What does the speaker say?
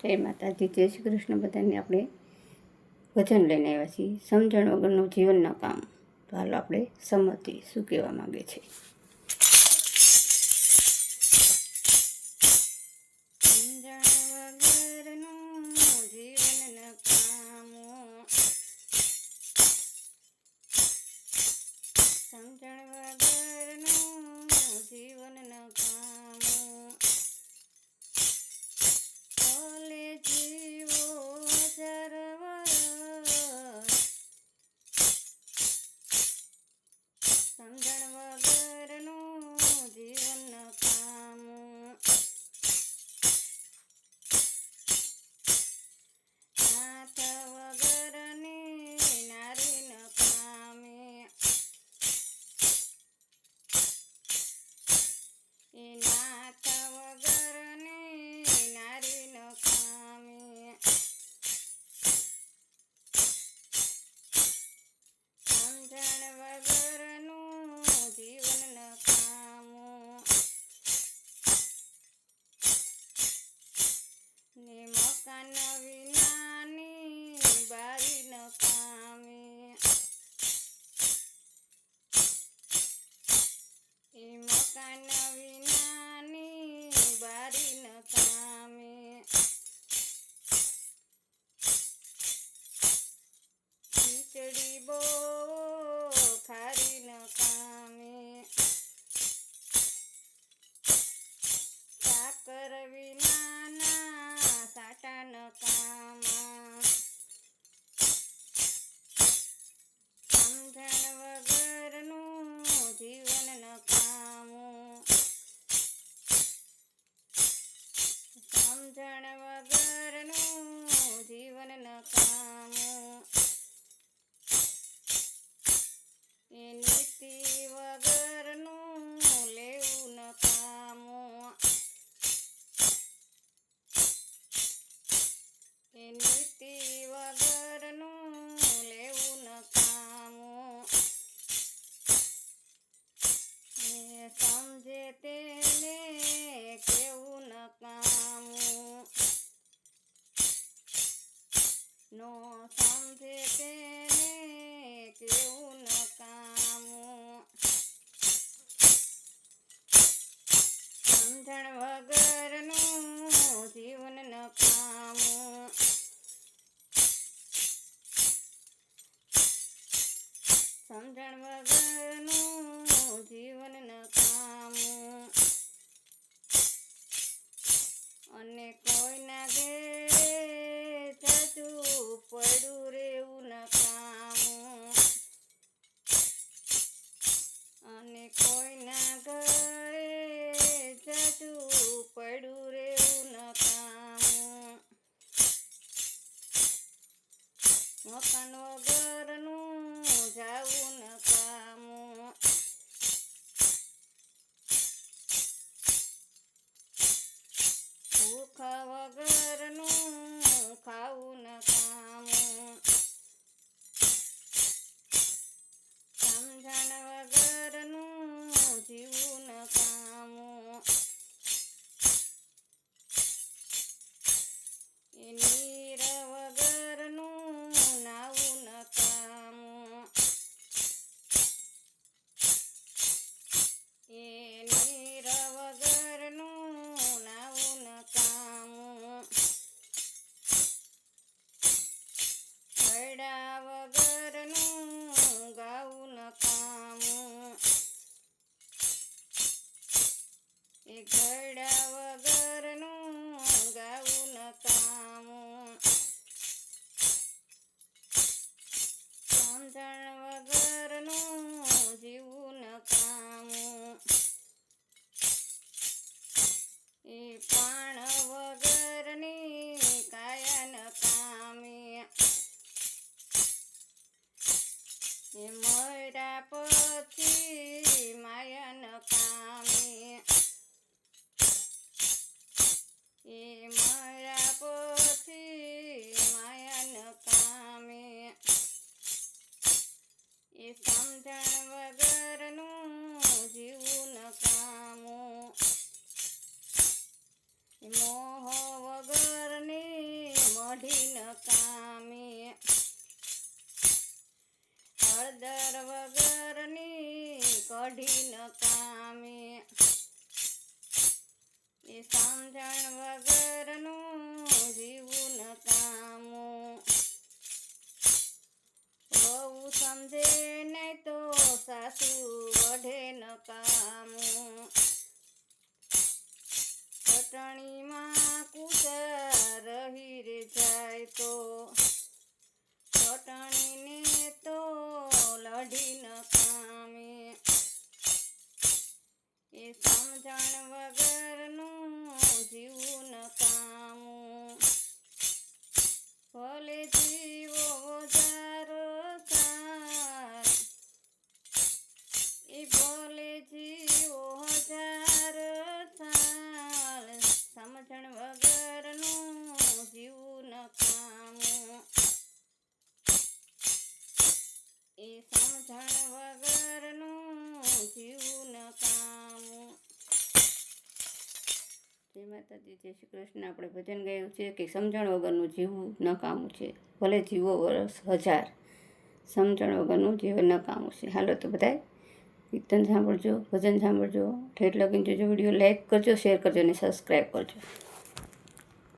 જય માતાજી, જય શ્રી કૃષ્ણ. બધાને આપણે વચન લઈને આવ્યા છીએ. સમજણ વગરનું જીવનના કામ. તો હાલો આપણે સમજીએ શું કહેવા માંગે છે. સમજણ વગરનું જીવન નકામું, સમજણ વગરનું જીવન નકામું. ભલે જીવો સર્વર, સમજણ વગરનું જીવન નકામું. નાથ વગરની નારી નકામી, એ નાથ વગરની નારી નકામી. સમજણ વગરનું જીવન નકામું, ને મકાન વિનાની બારી નકામી. એ મકાન વિનાની બારી નકામી. ખીચડી બહુ ખારી નકામી, સાકર વિનાના સાટા નકામા. સમજણ વગરનું જીવન નકામું, સમજણ વગરનું જીવન નકામું. એ નીતિ વગરનું લેવું નકામું, એ નીતિ વગરનું લેવું નકામું. એ સમજે તેને કેવું નકામું, નો સમજે તેને કેવું નકામું. સમજણ વગરનું જીવન નકામું, સમજણ વગરનું જીવન નકામું. અને કોઈના ઘેરે જતું પડ્યું રેવું નકામું, અને કોઈના ઘરે જતું પડ્યું રેવું નકામું. મકાન વગરનું જાવું નકામું, ભૂખ વગરનું ખાવું નકામું. સમજણ વગરનું જીવવું નકામું. એ નીર વગરનું નાવું નકામું. કઢી નકામી હળદર વગરની કઢી નકામી એ સમજણ વગરનું જીવું નકામું વહુ સમજે નહીં તો સાસુ વઢે નકામું ચટણીમાં કુસા રહી રે જાય તો ચટણીને તો લઢી નકામી એ સમજણ વગરનું જીવું નકામું ભલે જીવો હજારો સાર એ ભલે જીવો હજાર સાલ સમજણ વગરનું જીવું નકામું એ સમજણ વગરનું જીવું નકામું. જય માતાજી, જય શ્રી કૃષ્ણ. આપણે ભજન ગાયું છે કે સમજણ વગરનું જીવવું નકામું છે, ભલે જીવો વર્ષ હજાર, સમજણ વગરનું જીવન નકામું છે. હાલો તો બધાય કીર્તન સાંભળજો, ભજન સાંભળજો, ઠેઠ લગીને જોજો. વિડીયો લાઈક કરજો, શેર કરજો અને સબસ્ક્રાઈબ કરજો.